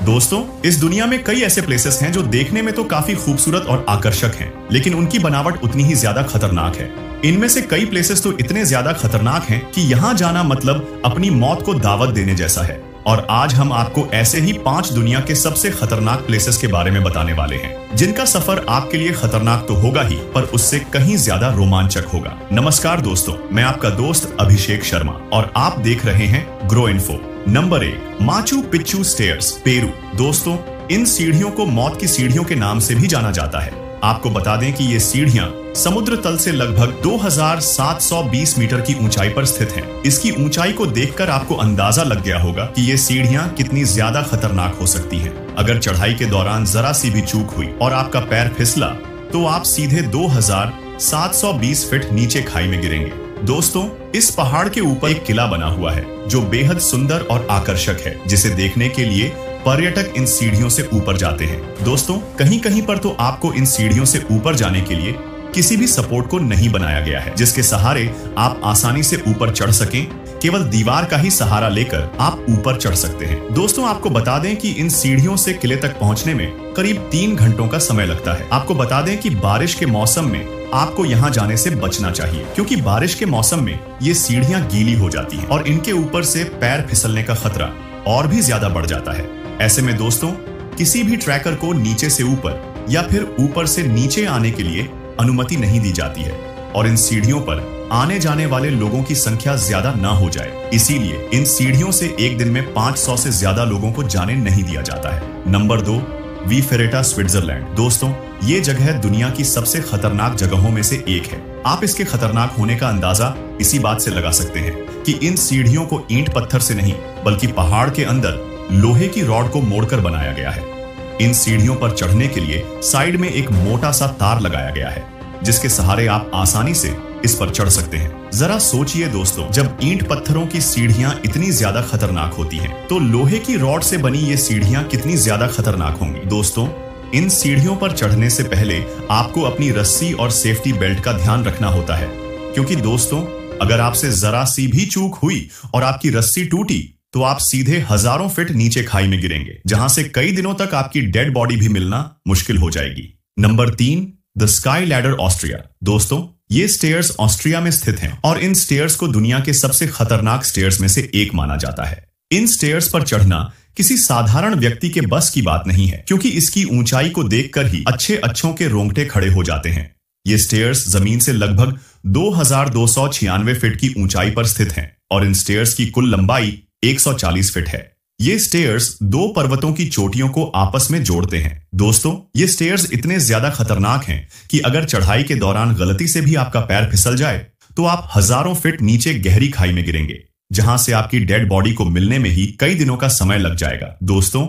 दोस्तों, इस दुनिया में कई ऐसे प्लेसेस हैं जो देखने में तो काफी खूबसूरत और आकर्षक हैं, लेकिन उनकी बनावट उतनी ही ज्यादा खतरनाक है। इनमें से कई प्लेसेस तो इतने ज्यादा खतरनाक हैं कि यहाँ जाना मतलब अपनी मौत को दावत देने जैसा है। और आज हम आपको ऐसे ही 5 दुनिया के सबसे खतरनाक प्लेसेस के बारे में बताने वाले हैं, जिनका सफर आपके लिए खतरनाक तो होगा ही, पर उससे कहीं ज्यादा रोमांचक होगा। नमस्कार दोस्तों, मैं आपका दोस्त अभिषेक शर्मा और आप देख रहे हैं grow info. Number 1, Machu Picchu stairs, Peru. दोस्तों, इन सीढ़ियों को मौत की सीढ़ियों के नाम से भी जाना जाता है। आपको बता दें कि ये सीढ़ियां समुद्र तल से लगभग 2720 मीटर की ऊंचाई पर स्थित हैं। इसकी ऊंचाई को देखकर आपको अंदाजा लग गया होगा कि ये सीढ़ियां कितनी ज्यादा खतरनाक हो सकती हैं। अगर चढ़ाई के दौरान जरा सी भी चूक हुई और आपका पैर फिसला तो आप सीधे 2720 फीट नीचे खाई में गिरेंगे। दोस्तों, इस पहाड़ के ऊपर एक किला बना हुआ है जो बेहद सुंदर और आकर्षक है, जिसे देखने के लिए पर्यटक इन सीढ़ियों से ऊपर जाते हैं। दोस्तों, कहीं कहीं पर तो आपको इन सीढ़ियों से ऊपर जाने के लिए किसी भी सपोर्ट को नहीं बनाया गया है, जिसके सहारे आप आसानी से ऊपर चढ़ सकें। केवल दीवार का ही सहारा लेकर आप ऊपर चढ़ सकते हैं। दोस्तों, आपको बता दें कि इन सीढ़ियों से किले तक पहुंचने में करीब 3 घंटों का समय लगता है। आपको बता दें कि बारिश के मौसम में आपको यहाँ जाने से बचना चाहिए, क्योंकि बारिश के मौसम में ये सीढ़ियां गीली हो जाती हैं और इनके ऊपर से पैर फिसलने का खतरा और भी ज्यादा बढ़ जाता है। ऐसे में दोस्तों, किसी भी ट्रैकर को नीचे से ऊपर या फिर ऊपर से नीचे आने के लिए अनुमति नहीं दी जाती है और इन सीढ़ियों पर आने जाने वाले लोगों की संख्या ज्यादा ना हो जाए, इसीलिए इन सीढ़ियों से एक दिन में 500 से ज्यादा लोगों को जाने नहीं दिया जाता है। नंबर 2, वीफेरेटा, स्विट्जरलैंड। दोस्तों, ये जगह दुनिया की सबसे खतरनाक जगहों में से एक है। आप इसके खतरनाक होने का अंदाजा इसी बात से लगा सकते हैं कि इन सीढ़ियों को ईंट पत्थर से नहीं, बल्कि पहाड़ के अंदर लोहे की रॉड को मोड़कर बनाया गया है। इन सीढ़ियों पर चढ़ने के लिए साइड में एक मोटा सा तार लगाया गया है, जिसके सहारे आप आसानी से इस पर चढ़ सकते हैं। जरा सोचिए दोस्तों, जब ईंट पत्थरों की सीढ़ियां इतनी ज्यादा खतरनाक होती हैं, तो लोहे की रॉड से बनी ये सीढ़ियां कितनी ज्यादा खतरनाक होंगी। दोस्तों, इन सीढ़ियों पर चढ़ने से पहले आपको अपनी रस्सी और सेफ्टी बेल्ट का ध्यान रखना होता है, क्योंकि दोस्तों, अगर आपसे जरा सी भी चूक हुई और आपकी रस्सी टूटी तो आप सीधे हजारों फीट नीचे खाई में गिरेंगे, जहां से कई दिनों तक आपकी डेड बॉडी भी मिलना मुश्किल हो जाएगी। Number 3, the sky ladder, Austria. दोस्तों, ये स्टेयर्स ऑस्ट्रिया में स्थित हैं और इन स्टेयर्स को दुनिया के सबसे खतरनाक स्टेयर्स में से एक माना जाता है। इन स्टेयर्स पर चढ़ना किसी साधारण व्यक्ति के बस की बात नहीं है, क्योंकि इसकी ऊंचाई को देखकर ही अच्छों के रोंगटे खड़े हो जाते हैं। ये स्टेयर्स जमीन से लगभग 2296 फीट की ऊंचाई पर स्थित हैं और इन स्टेयर्स की कुल लंबाई 140 फीट है। ये स्टेयर्स 2 पर्वतों की चोटियों को आपस में जोड़ते हैं। दोस्तों, ये स्टेयर्स इतने ज्यादा खतरनाक हैं कि अगर चढ़ाई के दौरान गलती से भी आपका पैर फिसल जाए तो आप हजारों फीट नीचे गहरी खाई में गिरेंगे, जहां से आपकी डेड बॉडी को मिलने में ही कई दिनों का समय लग जाएगा। दोस्तों,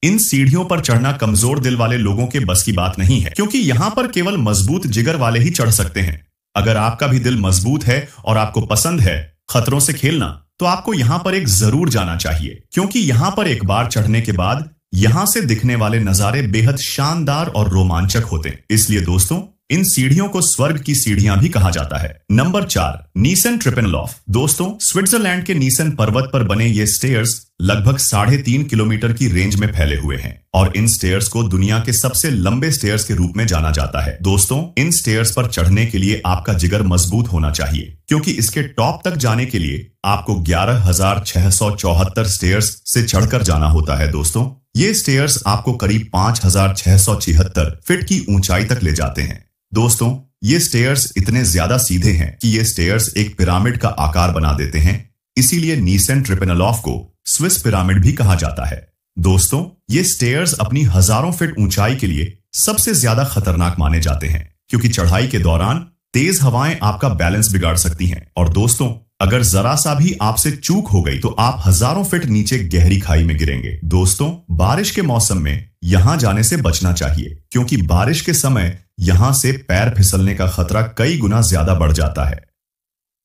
इन सीढ़ियों पर चढ़ना कमजोर दिल वाले लोगों के बस की बात नहीं है, क्योंकि यहां पर केवल मजबूत जिगर वाले ही चढ़ सकते हैं। अगर आपका भी दिल मजबूत है और आपको पसंद है खतरों से खेलना, तो आपको यहां पर एक जरूर जाना चाहिए, क्योंकि यहां पर एक बार चढ़ने के बाद यहां से दिखने वाले नजारे बेहद शानदार और रोमांचक होते हैं। इसलिए दोस्तों, इन सीढ़ियों को स्वर्ग की सीढ़ियां भी कहा जाता है। Number 4, Niesen Treppenlauf. दोस्तों, स्विट्जरलैंड के नीसन पर्वत पर बने ये स्टेयर्स लगभग 3.5 किलोमीटर की रेंज में फैले हुए हैं और इन स्टेयर्स को दुनिया के सबसे लंबे स्टेयर्स के रूप में जाना जाता है। दोस्तों, इन स्टेयर्स पर चढ़ने के लिए आपका जिगर मजबूत होना चाहिए, क्योंकि इसके टॉप तक जाने के लिए आपको 11,674 स्टेयर्स से चढ़कर जाना होता है। दोस्तों, ये स्टेयर्स आपको करीब 5,676 फीट की ऊंचाई तक ले जाते हैं। दोस्तों, ये स्टेयर्स इतने ज्यादा सीधे हैं कि ये स्टेयर्स एक पिरामिड का आकार बना देते हैं, इसीलिए नीसन ट्रिपेनलॉफ को स्विस पिरामिड भी कहा जाता है। दोस्तों, ये स्टेयर्स अपनी हजारों फीट ऊंचाई के लिए सबसे ज्यादा खतरनाक माने जाते हैं, क्योंकि चढ़ाई के दौरान तेज हवाएं आपका बैलेंस बिगाड़ सकती हैं और दोस्तों, अगर जरा सा भी आपसे चूक हो गई तो आप हजारों फीट नीचे गहरी खाई में गिरेंगे। दोस्तों, बारिश के मौसम में यहां जाने से बचना चाहिए, क्योंकि बारिश के समय यहां से पैर फिसलने का खतरा कई गुना ज्यादा बढ़ जाता है।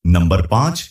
नंबर 5,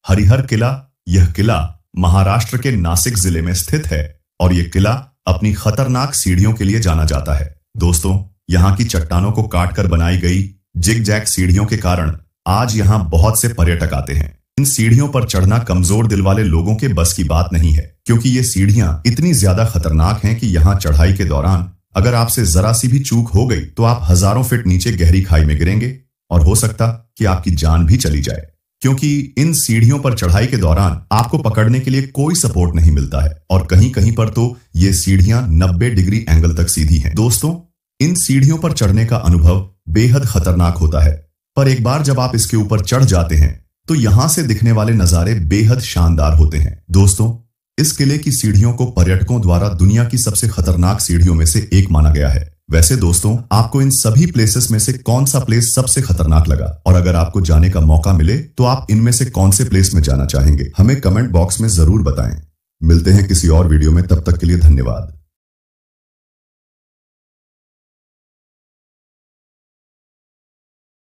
हरिहर किला। यह किला महाराष्ट्र के नासिक जिले में स्थित है और यह किला अपनी खतरनाक सीढ़ियों के लिए जाना जाता है। दोस्तों, यहां की चट्टानों को काटकर बनाई गई जिग जैग सीढ़ियों के कारण आज यहां बहुत से पर्यटक आते हैं। इन सीढ़ियों पर चढ़ना कमजोर दिल वाले लोगों के बस की बात नहीं है, क्योंकि ये सीढ़ियां इतनी ज्यादा खतरनाक हैं कि यहाँ चढ़ाई के दौरान अगर आपसे जरा सी भी चूक हो गई तो आप हजारों फीट नीचे गहरी खाई में गिरेंगे और हो सकता कि आपकी जान भी चली जाए, क्योंकि इन सीढ़ियों पर चढ़ाई के दौरान आपको पकड़ने के लिए कोई सपोर्ट नहीं मिलता है और कहीं कहीं पर तो ये सीढ़ियां 90 डिग्री एंगल तक सीधी हैं। दोस्तों, इन सीढ़ियों पर चढ़ने का अनुभव बेहद खतरनाक होता है, पर एक बार जब आप इसके ऊपर चढ़ जाते हैं तो यहां से दिखने वाले नजारे बेहद शानदार होते हैं। दोस्तों, इस किले की सीढ़ियों को पर्यटकों द्वारा दुनिया की सबसे खतरनाक सीढ़ियों में से एक माना गया है। वैसे दोस्तों, आपको इन सभी प्लेसेस में से कौन सा प्लेस सबसे खतरनाक लगा, और अगर आपको जाने का मौका मिले तो आप इनमें से कौन से प्लेस में जाना चाहेंगे, हमें कमेंट बॉक्स में जरूर बताएं। मिलते हैं किसी और वीडियो में, तब तक के लिए धन्यवाद।